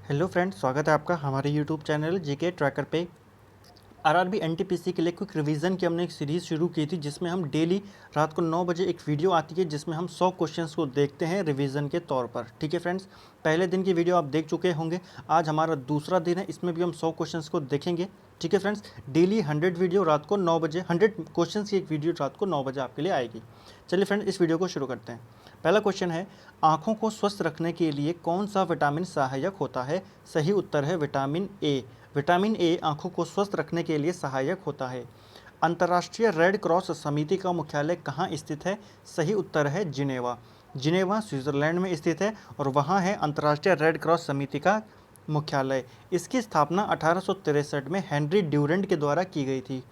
Hello friends, स्वागत है आपका हमारे यूट्यूब चैनल जीके ट्रैकर पे। आरआरबी एनटीपीसी के लिए क्विक रिवीजन की हमने एक सीरीज़ शुरू की थी जिसमें हम डेली रात को 9 बजे एक वीडियो आती है जिसमें हम 100 क्वेश्चंस को देखते हैं रिवीजन के तौर पर। ठीक है फ्रेंड्स, पहले दिन की वीडियो आप देख चुके होंगे। आज हमारा दूसरा दिन है, इसमें भी हम 100 क्वेश्चंस को देखेंगे। ठीक है फ्रेंड्स, डेली 100 वीडियो रात को 9 बजे, 100 क्वेश्चन की एक वीडियो रात को 9 बजे आपके लिए आएगी। चलिए फ्रेंड्स, इस वीडियो को शुरू करते हैं। पहला क्वेश्चन है, आँखों को स्वस्थ रखने के लिए कौन सा विटामिन सहायक होता है? सही उत्तर है विटामिन ए। विटामिन ए आँखों को स्वस्थ रखने के लिए सहायक होता है। अंतर्राष्ट्रीय रेड क्रॉस समिति का मुख्यालय कहाँ स्थित है? सही उत्तर है जिनेवा। जिनेवा स्विट्ज़रलैंड में स्थित है और वहाँ है अंतर्राष्ट्रीय रेड क्रॉस समिति का मुख्यालय। इसकी स्थापना 1863 में हेनरी ड्यूरेंट के द्वारा की गई थी।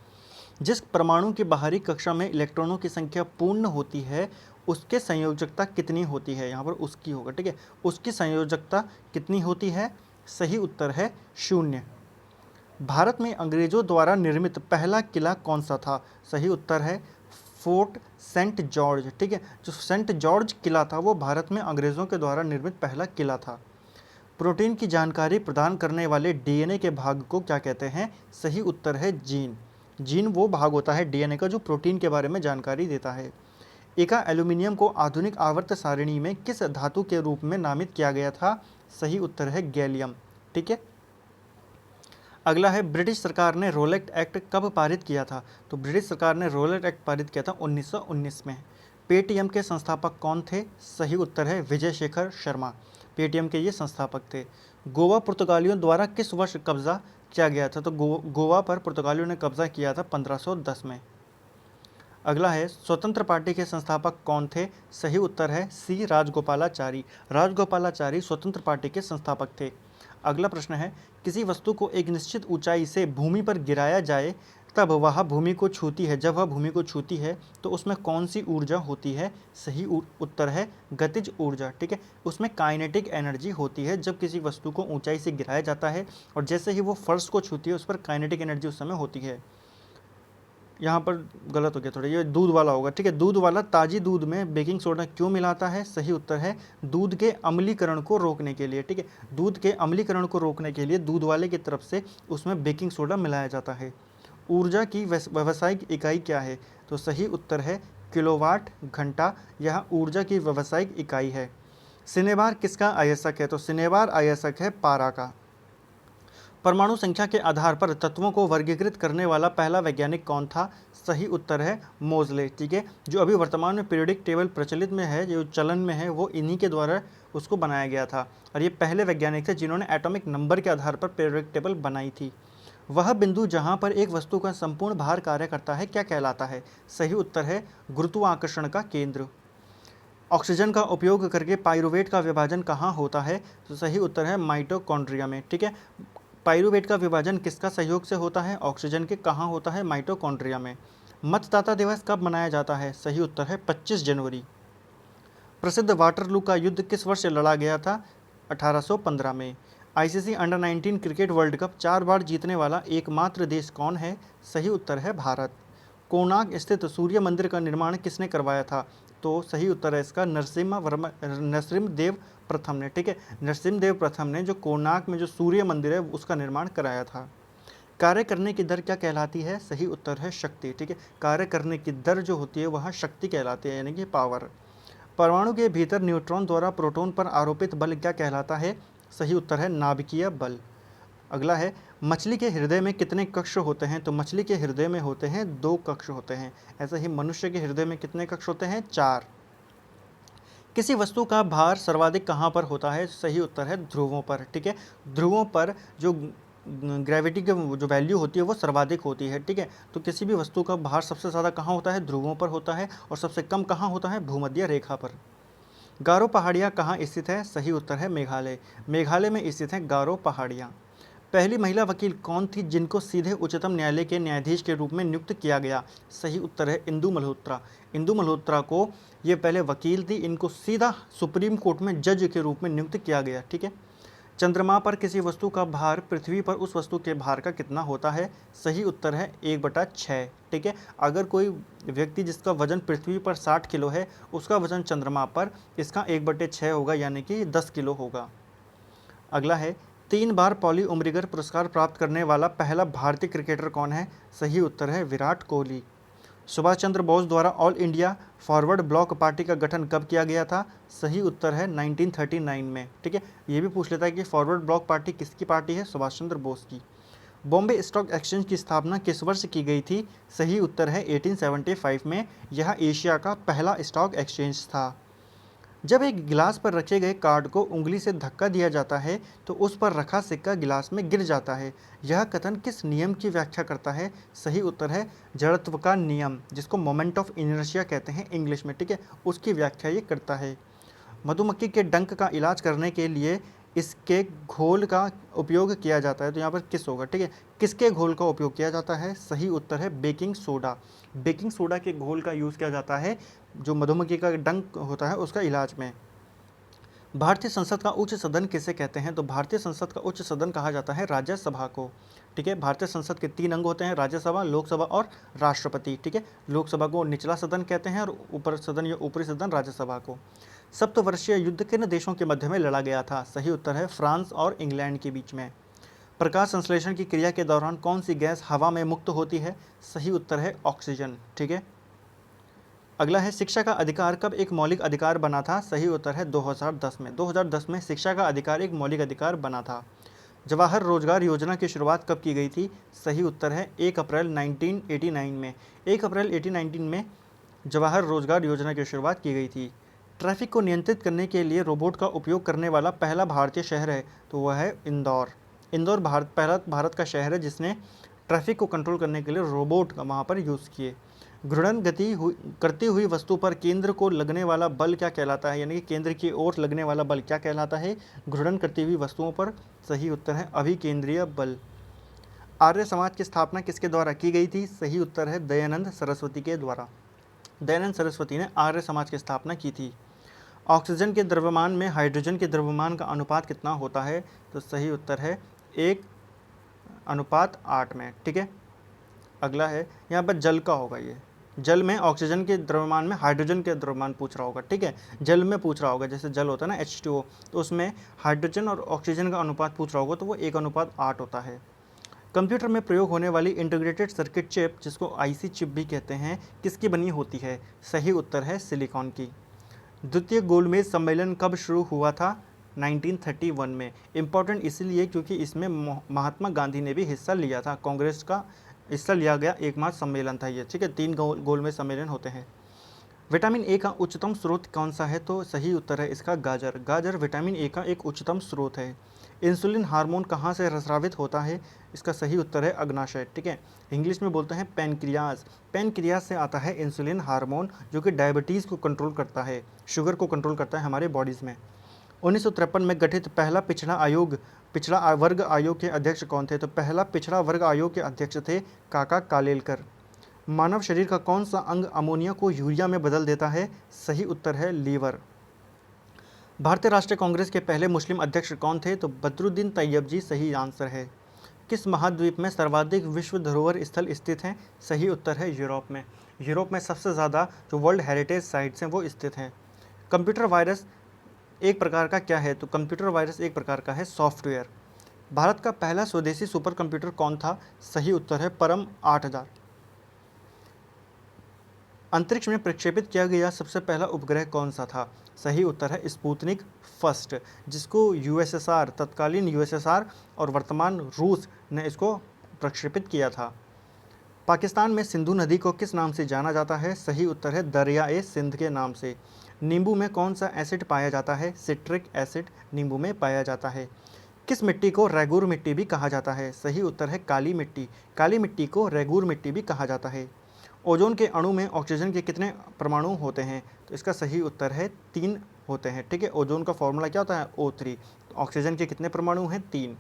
जिस परमाणु की बाहरी कक्षा में इलेक्ट्रॉनों की संख्या पूर्ण होती है उसके संयोजकता कितनी होती है? यहाँ पर उसकी होगा, ठीक है। उसकी संयोजकता कितनी होती है? सही उत्तर है 0। भारत में अंग्रेजों द्वारा निर्मित पहला किला कौन सा था? सही उत्तर है फोर्ट सेंट जॉर्ज। ठीक है, जो सेंट जॉर्ज किला था वो भारत में अंग्रेजों के द्वारा निर्मित पहला किला था। प्रोटीन की जानकारी प्रदान करने वाले डीएनए के भाग को क्या कहते हैं? सही उत्तर है जीन। जीन वो भाग होता है डीएनए का जो प्रोटीन के बारे में जानकारी देता है। एका एल्यूमिनियम को आधुनिक आवर्त सारिणी में किस धातु के रूप में नामित किया गया था? सही उत्तर है गैलियम। ठीक है, अगला है, ब्रिटिश सरकार ने रोलेट एक्ट कब पारित किया था? तो ब्रिटिश सरकार ने रोलेट एक्ट पारित किया था 1919 में। पेटीएम के संस्थापक कौन थे? सही उत्तर है विजय शेखर शर्मा। पेटीएम के ये संस्थापक थे। गोवा पुर्तगालियों द्वारा किस वर्ष कब्जा किया गया था? तो गोवा पर पुर्तगालियों ने कब्जा किया था 1510 में। अगला है, स्वतंत्र पार्टी के संस्थापक कौन थे? सही उत्तर है सी राजगोपालाचारी। राजगोपालाचारी स्वतंत्र पार्टी के संस्थापक थे। अगला प्रश्न है, किसी वस्तु को एक निश्चित ऊंचाई से भूमि पर गिराया जाए तब वह भूमि को छूती है, जब वह भूमि को छूती है तो उसमें कौन सी ऊर्जा होती है? सही उत्तर है गतिज ऊर्जा। ठीक है, उसमें काइनेटिक एनर्जी होती है जब किसी वस्तु को ऊंचाई से गिराया जाता है और जैसे ही वो फर्श को छूती है उस पर काइनेटिक एनर्जी उस समय होती है। यहाँ पर गलत हो गया थोड़ा, ये दूध वाला होगा। ठीक है, दूध वाला ताजी दूध में बेकिंग सोडा क्यों मिलाता है? सही उत्तर है दूध के अम्लीकरण को रोकने के लिए। ठीक है, दूध के अम्लीकरण को रोकने के लिए दूध वाले की तरफ से उसमें बेकिंग सोडा मिलाया जाता है। ऊर्जा की व्यावसायिक इकाई क्या है? तो सही उत्तर है किलोवाट घंटा। यह ऊर्जा की व्यावसायिक इकाई है। सिनेबार किसका अयस्क है? तो सिनेबार अयस्क है पारा का। परमाणु संख्या के आधार पर तत्वों को वर्गीकृत करने वाला पहला वैज्ञानिक कौन था? सही उत्तर है मोज़ले। ठीक है, जो अभी वर्तमान में पीरियोडिक टेबल प्रचलित में है, जो चलन में है, वो इन्हीं के द्वारा उसको बनाया गया था और ये पहले वैज्ञानिक थे जिन्होंने एटॉमिक नंबर के आधार पर पीरियोडिक टेबल बनाई थी। वह बिंदु जहाँ पर एक वस्तु का संपूर्ण भार कार्य करता है क्या कहलाता है? सही उत्तर है गुरुत्वाकर्षण का केंद्र। ऑक्सीजन का उपयोग करके पाइरूवेट का विभाजन कहाँ होता है? तो सही उत्तर है माइटोकॉन्ड्रिया में। ठीक है, पाइरूवेट का विभाजन किसका सहयोग से होता है? ऑक्सीजन के। कहाँ होता है? माइटोकॉन्ड्रिया में। मतदाता दिवस कब मनाया जाता है? सही उत्तर है 25 जनवरी। प्रसिद्ध वाटरलू का युद्ध किस वर्ष लड़ा गया था? 1815 में। ICC under 19 cricket world cup 4 बार जीतने वाला एकमात्र देश कौन है? सही उत्तर है भारत। कोणार्क स्थित सूर्य मंदिर का निर्माण किसने करवाया था? तो सही उत्तर है इसका नरसिम्हदेव प्रथम ने। ठीक है, नरसिम्हदेव प्रथम ने जो कोणार्क में जो सूर्य मंदिर है उसका निर्माण कराया था। कार्य करने की दर क्या कहलाती है? सही उत्तर है शक्ति। ठीक है, कार्य करने की दर जो होती है वह शक्ति कहलाती है, यानी कि पावर। परमाणु के भीतर न्यूट्रॉन द्वारा प्रोटॉन पर आरोपित बल क्या कहलाता है? सही उत्तर है नाभिकीय बल। अगला है, मछली के हृदय में कितने कक्ष होते हैं? तो मछली के हृदय में होते हैं 2 कक्ष होते हैं। ऐसे ही मनुष्य के हृदय में कितने कक्ष होते हैं? 4। किसी वस्तु का भार सर्वाधिक कहाँ पर होता है? सही उत्तर है ध्रुवों पर। ठीक है, ध्रुवों पर जो ग्रेविटी की जो वैल्यू होती है वो सर्वाधिक होती है। ठीक है, तो किसी भी वस्तु का भार सबसे ज़्यादा कहाँ होता है? ध्रुवों पर होता है और सबसे कम कहाँ होता है? भूमध्य रेखा पर। गारो पहाड़ियाँ कहाँ स्थित है? सही उत्तर है मेघालय। मेघालय में स्थित है गारो पहाड़ियाँ। पहली महिला वकील कौन थी जिनको सीधे उच्चतम न्यायालय के न्यायाधीश के रूप में नियुक्त किया गया? सही उत्तर है इंदु मल्होत्रा। इंदु मल्होत्रा को ये पहले वकील थी, इनको सीधा सुप्रीम कोर्ट में जज के रूप में नियुक्त किया गया। ठीक है, चंद्रमा पर किसी वस्तु का भार पृथ्वी पर उस वस्तु के भार का कितना होता है? सही उत्तर है 1/6। ठीक है, अगर कोई व्यक्ति जिसका वजन पृथ्वी पर 60 किलो है उसका वजन चंद्रमा पर इसका 1/6 होगा, यानी कि 10 किलो होगा। अगला है, 3 बार पॉली उमरिगर पुरस्कार प्राप्त करने वाला पहला भारतीय क्रिकेटर कौन है? सही उत्तर है विराट कोहली। सुभाष चंद्र बोस द्वारा all India forward block party का गठन कब किया गया था? सही उत्तर है 1939 में। ठीक है, ये भी पूछ लेता है कि फॉरवर्ड ब्लॉक पार्टी किसकी पार्टी है? सुभाष चंद्र बोस की। बॉम्बे स्टॉक एक्सचेंज की स्थापना किस वर्ष की गई थी? सही उत्तर है 1875 में। यह एशिया का पहला स्टॉक एक्सचेंज था। जब एक गिलास पर रखे गए कार्ड को उंगली से धक्का दिया जाता है तो उस पर रखा सिक्का गिलास में गिर जाता है। यह कथन किस नियम की व्याख्या करता है? सही उत्तर है जड़त्व का नियम, जिसको मोमेंट ऑफ इनर्शिया कहते हैं इंग्लिश में। ठीक है, उसकी व्याख्या ये करता है। मधुमक्खी के डंक का इलाज करने के लिए इसके घोल का उपयोग किया जाता है, तो यहाँ पर किस होगा? ठीक है, किसके घोल का उपयोग किया जाता है? सही उत्तर है बेकिंग सोडा। बेकिंग सोडा के घोल का यूज़ किया जाता है जो मधुमक्खी का डंक होता है उसका इलाज में। भारतीय संसद का उच्च सदन किसे कहते हैं? तो भारतीय संसद का उच्च सदन कहा जाता है राज्यसभा को। ठीक है, भारतीय संसद के 3 अंग होते हैं, राज्यसभा, लोकसभा और राष्ट्रपति। ठीक है, लोकसभा को निचला सदन कहते हैं और ऊपर सदन या ऊपरी सदन राज्यसभा को। सप्तवर्षीय युद्ध किन देशों के मध्य में लड़ा गया था? सही उत्तर है फ्रांस और इंग्लैंड के बीच में। प्रकाश संश्लेषण की क्रिया के दौरान कौन सी गैस हवा में मुक्त होती है? सही उत्तर है ऑक्सीजन। ठीक है, अगला है शिक्षा का अधिकार कब एक मौलिक अधिकार बना था? सही उत्तर है 2010 में। 2010 में शिक्षा का अधिकार एक मौलिक अधिकार बना था। जवाहर रोजगार योजना की शुरुआत कब की गई थी? सही उत्तर है 1 अप्रैल 1989 में। 1 अप्रैल 1819 में जवाहर रोजगार योजना की शुरुआत की गई थी। ट्रैफिक को नियंत्रित करने के लिए रोबोट का उपयोग करने वाला पहला भारतीय शहर है, तो वह है इंदौर। इंदौर पहला भारत का शहर है जिसने ट्रैफिक को कंट्रोल करने के लिए रोबोट का वहाँ पर यूज़ किए। घूर्णन करती हुई वस्तु पर केंद्र को लगने वाला बल क्या कहलाता है? यानी कि केंद्र की ओर लगने वाला बल क्या कहलाता है? घूर्णन करती हुई वस्तुओं पर। सही उत्तर है अभिकेंद्रीय बल। आर्य समाज की स्थापना किसके द्वारा की गई थी? सही उत्तर है दयानंद सरस्वती के द्वारा। दयानंद सरस्वती ने आर्य समाज की स्थापना की थी। ऑक्सीजन के द्रव्यमान में हाइड्रोजन के द्रव्यमान का अनुपात कितना होता है? तो सही उत्तर है 1:8 में। ठीक है, अगला है यहाँ पर जल का होगा। ये जल में ऑक्सीजन के द्रव्यमान में हाइड्रोजन के द्रव्यमान पूछ रहा होगा। ठीक है, जल में पूछ रहा होगा, जैसे जल होता है ना H2O, तो उसमें हाइड्रोजन और ऑक्सीजन का अनुपात पूछ रहा होगा, तो वो 1:8 होता है। कंप्यूटर में प्रयोग होने वाली इंटीग्रेटेड सर्किट चिप, जिसको आईसी चिप भी कहते हैं, किसकी बनी होती है? सही उत्तर है सिलिकॉन की। द्वितीय गोलमेज सम्मेलन कब शुरू हुआ था? 1931 में। इम्पॉर्टेंट इसलिए क्योंकि इसमें महात्मा गांधी ने भी हिस्सा लिया था, कांग्रेस का हिस्सा लिया गया एकमात्र सम्मेलन था ये। ठीक है, 3 गोलमेज सम्मेलन होते हैं। विटामिन ए का उच्चतम स्रोत कौन सा है? तो सही उत्तर है इसका गाजर। गाजर विटामिन ए का एक उच्चतम स्रोत है। इंसुलिन हार्मोन कहाँ से स्रावित होता है? इसका सही उत्तर है अग्नाशय। ठीक है, इंग्लिश में बोलते हैं पैनक्रियाज। पैनक्रियाज से आता है इंसुलिन हार्मोन, जो कि डायबिटीज़ को कंट्रोल करता है, शुगर को कंट्रोल करता है हमारे बॉडीज़ में। 1953 में गठित पहला पिछड़ा वर्ग आयोग के अध्यक्ष कौन थे? तो पहला पिछड़ा वर्ग आयोग के अध्यक्ष थे काका कालेलकर। मानव शरीर का कौन सा अंग अमोनिया को यूरिया में बदल देता है? सही उत्तर है लीवर। भारतीय राष्ट्रीय कांग्रेस के पहले मुस्लिम अध्यक्ष कौन थे? तो बदरुद्दीन तैयब जी सही आंसर है। किस महाद्वीप में सर्वाधिक विश्व धरोहर स्थल स्थित हैं? सही उत्तर है यूरोप में। यूरोप में सबसे ज़्यादा जो वर्ल्ड हेरिटेज साइट्स हैं वो स्थित हैं। कंप्यूटर वायरस एक प्रकार का क्या है? तो कंप्यूटर वायरस एक प्रकार का है सॉफ्टवेयर। भारत का पहला स्वदेशी सुपर कंप्यूटर कौन था? सही उत्तर है परम 8000। अंतरिक्ष में प्रक्षेपित किया गया सबसे पहला उपग्रह कौन सा था? सही उत्तर है स्पुतनिक फर्स्ट, जिसको यूएसएसआर, तत्कालीन यूएसएसआर और वर्तमान रूस ने इसको प्रक्षेपित किया था। पाकिस्तान में सिंधु नदी को किस नाम से जाना जाता है? सही उत्तर है दरियाए सिंध के नाम से। नींबू में कौन सा एसिड पाया जाता है? सिट्रिक एसिड नींबू में पाया जाता है। किस मिट्टी को रेगूर मिट्टी भी कहा जाता है? सही उत्तर है काली मिट्टी। काली मिट्टी को रेगूर मिट्टी भी कहा जाता है। ओजोन के अणु में ऑक्सीजन के कितने परमाणु होते हैं? तो इसका सही उत्तर है 3 होते हैं। ठीक है, ओजोन का फॉर्मूला क्या होता है? O3। तो ऑक्सीजन के कितने परमाणु हैं? 3।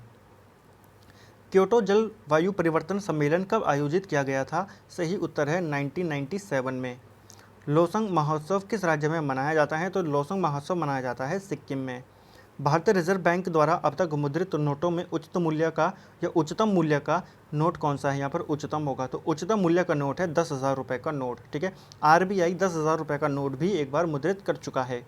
क्योटो जलवायु परिवर्तन सम्मेलन कब आयोजित किया गया था? सही उत्तर है 1997 में। लोसंग महोत्सव किस राज्य में मनाया जाता है? तो लोसंग महोत्सव मनाया जाता है सिक्किम में। भारतीय रिजर्व बैंक द्वारा अब तक मुद्रित नोटों में उच्चतम मूल्य का नोट कौन सा है? यहाँ पर उच्चतम होगा, तो उच्चतम मूल्य का नोट है 10,000 रुपये का नोट। ठीक है, RBI 10,000 रुपये का नोट भी एक बार मुद्रित कर चुका है।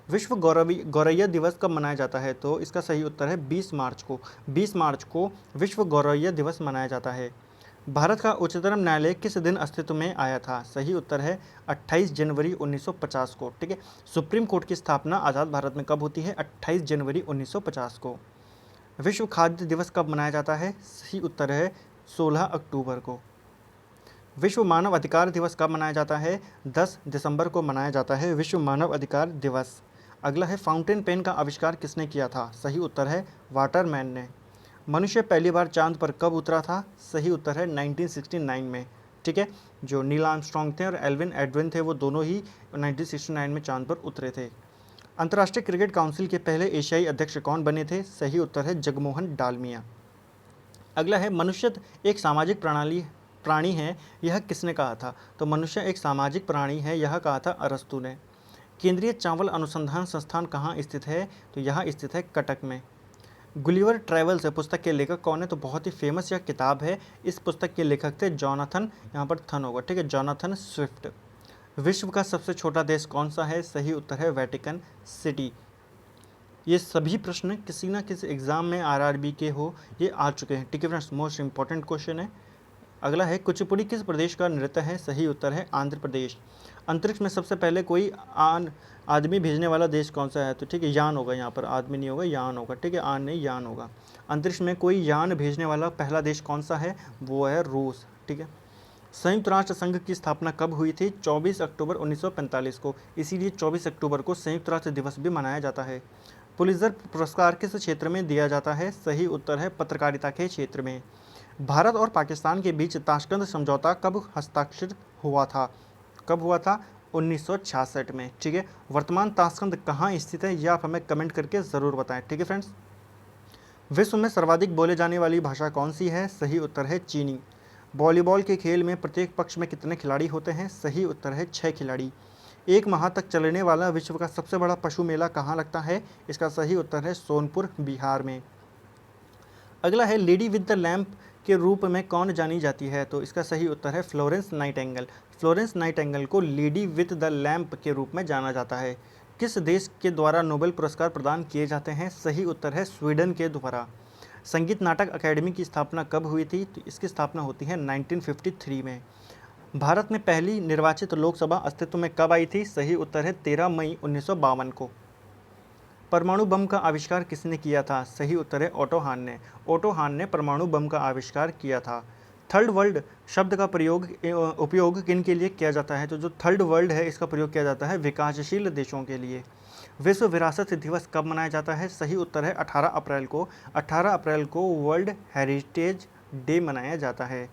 विश्व गौरैया दिवस कब मनाया जाता है? तो इसका सही उत्तर है 20 मार्च को। 20 मार्च को विश्व गौरैया दिवस मनाया जाता है। भारत का उच्चतम न्यायालय किस दिन अस्तित्व में आया था? सही उत्तर है 28 जनवरी 1950 को। ठीक है, सुप्रीम कोर्ट की स्थापना आज़ाद भारत में कब होती है? 28 जनवरी 1950 को। विश्व खाद्य दिवस कब मनाया जाता है? सही उत्तर है 16 अक्टूबर को। विश्व मानव अधिकार दिवस कब मनाया जाता है? 10 दिसंबर को मनाया जाता है विश्व मानव अधिकार दिवस। अगला है फाउंटेन पेन का आविष्कार किसने किया था? सही उत्तर है वाटरमैन ने। मनुष्य पहली बार चांद पर कब उतरा था? सही उत्तर है 1969 में। ठीक है, जो नील आर्मस्ट्रॉन्ग थे और एल्विन एडविन थे वो दोनों ही 1969 में चांद पर उतरे थे। अंतर्राष्ट्रीय क्रिकेट काउंसिल के पहले एशियाई अध्यक्ष कौन बने थे? सही उत्तर है जगमोहन डालमिया। अगला है मनुष्य एक सामाजिक प्राणी है, यह किसने कहा था? तो मनुष्य एक सामाजिक प्राणी है, यह कहा था अरस्तु ने। केंद्रीय चावल अनुसंधान संस्थान कहाँ स्थित है? तो यह स्थित है कटक में। गुलिवर ट्रैवल्स पुस्तक के लेखक कौन है? तो बहुत ही फेमस यह किताब है। इस पुस्तक के लेखक थे जॉनाथन, यहाँ पर थन होगा, ठीक है, जॉनाथन स्विफ्ट। विश्व का सबसे छोटा देश कौन सा है? सही उत्तर है वेटिकन सिटी। ये सभी प्रश्न किसी ना किसी एग्जाम में आरआरबी के हो ये आ चुके हैं। ठीक है फ्रेंड्स, मोस्ट इंपॉर्टेंट क्वेश्चन है। अगला है कुचिपुड़ी किस प्रदेश का नृत्य है? सही उत्तर है आंध्र प्रदेश। अंतरिक्ष में सबसे पहले कोई आदमी भेजने वाला देश कौन सा है? तो ठीक है, यान होगा, यहाँ पर आदमी नहीं होगा, यान होगा। ठीक है, आन नहीं यान होगा। अंतरिक्ष में कोई यान भेजने वाला पहला देश कौन सा है? वो है रूस। ठीक है, संयुक्त राष्ट्र संघ की स्थापना कब हुई थी? 24 अक्टूबर 1945 को। इसीलिए 24 अक्टूबर को संयुक्त राष्ट्र दिवस भी मनाया जाता है। पुलित्जर पुरस्कार किस क्षेत्र में दिया जाता है? सही उत्तर है पत्रकारिता के क्षेत्र में। भारत और पाकिस्तान के बीच ताशकंद समझौता कब हस्ताक्षरित हुआ था? कब हुआ था? 1966 में। ठीक है, वर्तमान ताशकंद कहाँ स्थित है? यह आप हमें कमेंट करके ज़रूर बताएं। ठीक है फ्रेंड्स, विश्व में सर्वाधिक बोले जाने वाली भाषा कौन सी है? सही उत्तर है चीनी। वॉलीबॉल के खेल में प्रत्येक पक्ष में कितने खिलाड़ी होते हैं? सही उत्तर है 6 खिलाड़ी। एक माह तक चलने वाला विश्व का सबसे बड़ा पशु मेला कहाँ लगता है? इसका सही उत्तर है सोनपुर, बिहार में। अगला है लेडी विद द लैम्प के रूप में कौन जानी जाती है? तो इसका सही उत्तर है फ्लोरेंस नाइटिंगेल। फ्लोरेंस नाइटिंगेल को लेडी विद द लैम्प के रूप में जाना जाता है। किस देश के द्वारा नोबेल पुरस्कार प्रदान किए जाते हैं? सही उत्तर है स्वीडन के द्वारा। संगीत नाटक अकेडमी की स्थापना कब हुई थी? तो इसकी स्थापना होती है 1953 में। भारत में पहली निर्वाचित लोकसभा अस्तित्व में कब आई थी? सही उत्तर है 13 मई 1952 को। परमाणु बम का आविष्कार किसने किया था? सही उत्तर है ओटो हान ने। ओटो हान ने परमाणु बम का आविष्कार किया था। थर्ड वर्ल्ड शब्द का उपयोग किन के लिए किया जाता है? तो जो थर्ड वर्ल्ड है इसका प्रयोग किया जाता है विकासशील देशों के लिए। विश्व विरासत दिवस कब मनाया जाता है? सही उत्तर है 18 अप्रैल को। 18 अप्रैल को वर्ल्ड हेरिटेज डे मनाया जाता है।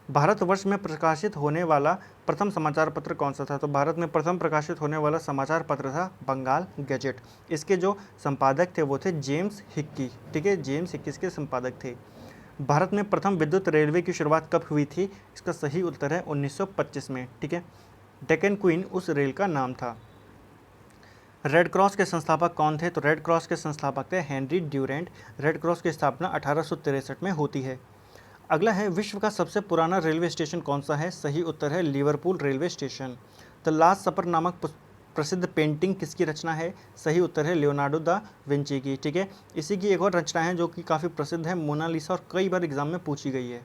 भारतवर्ष में प्रकाशित होने वाला प्रथम समाचार पत्र कौन सा था? तो भारत में प्रथम प्रकाशित होने वाला समाचार पत्र था बंगाल गैजेट। इसके जो संपादक थे वो थे जेम्स हिक्की। ठीक है, जेम्स हिक्की इसके संपादक थे। भारत में प्रथम विद्युत रेलवे की शुरुआत कब हुई थी? इसका सही उत्तर है 1925 में। ठीक है, डेक्कन क्वीन उस रेल का नाम था। रेड क्रॉस के संस्थापक कौन थे? तो रेड क्रॉस के संस्थापक थे हेनरी ड्यूरेंट। रेड क्रॉस की स्थापना 1863 में होती है। अगला है विश्व का सबसे पुराना रेलवे स्टेशन कौन सा है? सही उत्तर है Liverpool railway station. The last supper नामक प्रसिद्ध पेंटिंग किसकी रचना है? सही उत्तर है लियोनार्डो दा विंची की। ठीक है, इसी की एक और रचना है जो कि काफ़ी प्रसिद्ध है, मोनालिसा, और कई बार एग्जाम में पूछी गई है।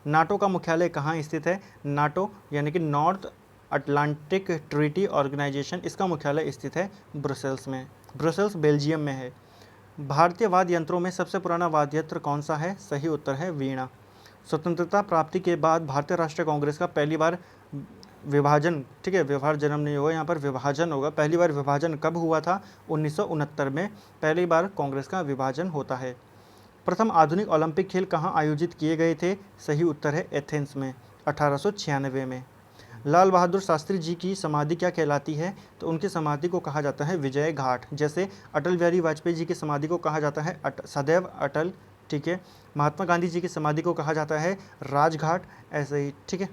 नाटो का मुख्यालय कहाँ स्थित है? नाटो यानी कि नॉर्थ अटलांटिक ट्रीटी ऑर्गेनाइजेशन, इसका मुख्यालय स्थित है ब्रुसेल्स में। ब्रुसेल्स बेल्जियम में है। भारतीय वाद्य यंत्रों में सबसे पुराना वाद्य यंत्र कौन सा है? सही उत्तर है वीणा। स्वतंत्रता प्राप्ति के बाद भारतीय राष्ट्रीय कांग्रेस का पहली बार विभाजन, ठीक है, विभाजन नहीं होगा, यहाँ पर विभाजन होगा। पहली बार विभाजन कब हुआ था? 1969 में पहली बार कांग्रेस का विभाजन होता है। प्रथम आधुनिक ओलंपिक खेल कहाँ आयोजित किए गए थे? सही उत्तर है एथेंस में 1896 में। लाल बहादुर शास्त्री जी की समाधि क्या कहलाती है? तो उनकी समाधि को कहा जाता है विजय घाट। जैसे अटल बिहारी वाजपेयी जी की समाधि को कहा जाता है सदैव अटल। ठीक है, महात्मा गांधी जी की समाधि को कहा जाता है राजघाट, ऐसे ही। ठीक है,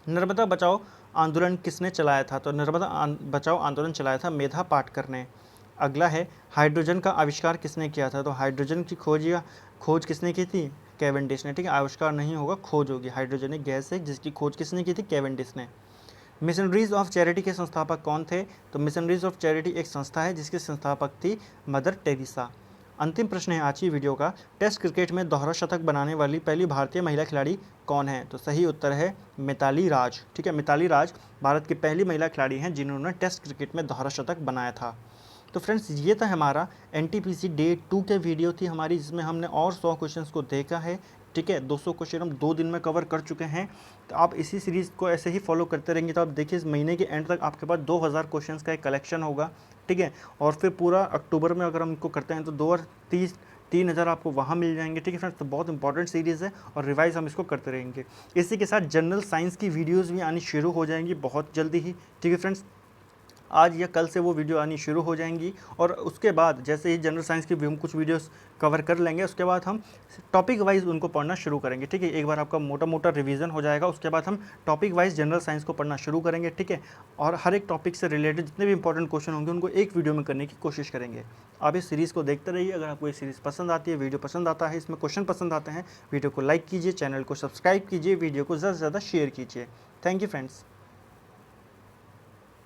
नर्मदा बचाओ आंदोलन किसने चलाया था? तो नर्मदा बचाओ आंदोलन चलाया था मेधा पाटकर ने। अगला है हाइड्रोजन का आविष्कार किसने किया था? तो हाइड्रोजन की खोज किसने की थी? कैवेंडिश ने। ठीक है, आविष्कार नहीं होगा, खोज होगी। हाइड्रोजन एक गैस है जिसकी खोज किसने की थी? कैवेंडिश ने। मिशनरीज ऑफ चैरिटी के संस्थापक कौन थे? तो मिशनरीज ऑफ चैरिटी एक संस्था है जिसके संस्थापक थी मदर टेरेसा। अंतिम प्रश्न है आज की वीडियो का, टेस्ट क्रिकेट में दोहरा शतक बनाने वाली पहली भारतीय महिला खिलाड़ी कौन है? तो सही उत्तर है मिताली राज। ठीक है, मिताली राज भारत की पहली महिला खिलाड़ी हैं जिन्होंने टेस्ट क्रिकेट में दोहरा शतक बनाया था। तो फ्रेंड्स ये था हमारा एनटीपीसी डे 2 के वीडियो थी हमारी, जिसमें हमने और 100 क्वेश्चंस को देखा है। ठीक है, 200 क्वेश्चन हम 2 दिन में कवर कर चुके हैं। तो आप इसी सीरीज़ को ऐसे ही फॉलो करते रहेंगे तो आप देखिए इस महीने के एंड तक आपके पास 2000 क्वेश्चंस का एक कलेक्शन होगा। ठीक है, और फिर पूरा अक्टूबर में अगर हम इनको करते हैं तो 2 और 3,000 आपको वहाँ मिल जाएंगे। ठीक है फ्रेंड्स, तो बहुत इंपॉर्टेंट सीरीज़ है और रिवाइज हम इसको करते रहेंगे। इसी के साथ जनरल साइंस की वीडियोज़ भी आनी शुरू हो जाएंगी बहुत जल्दी ही। ठीक है फ्रेंड्स, आज या कल से वो वीडियो आनी शुरू हो जाएंगी और उसके बाद जैसे ही जनरल साइंस की भी हम कुछ वीडियोस कवर कर लेंगे उसके बाद हम टॉपिक वाइज उनको पढ़ना शुरू करेंगे। ठीक है, एक बार आपका मोटा मोटा रिवीजन हो जाएगा, उसके बाद हम टॉपिक वाइज जनरल साइंस को पढ़ना शुरू करेंगे। ठीक है, और हर एक टॉपिक से रिलेटेड जितने भी इंपॉर्टेंट क्वेश्चन होंगे उनको एक वीडियो में करने की कोशिश करेंगे। आप इस सीरीज़ को देखते रहिए। अगर आपको ये सीरीज़ पसंद आती है, वीडियो पसंद आता है, इसमें क्वेश्चन पसंद आते हैं, वीडियो को लाइक कीजिए, चैनल को सब्सक्राइब कीजिए, वीडियो को ज़्यादा से ज़्यादा शेयर कीजिए। Thank you friends.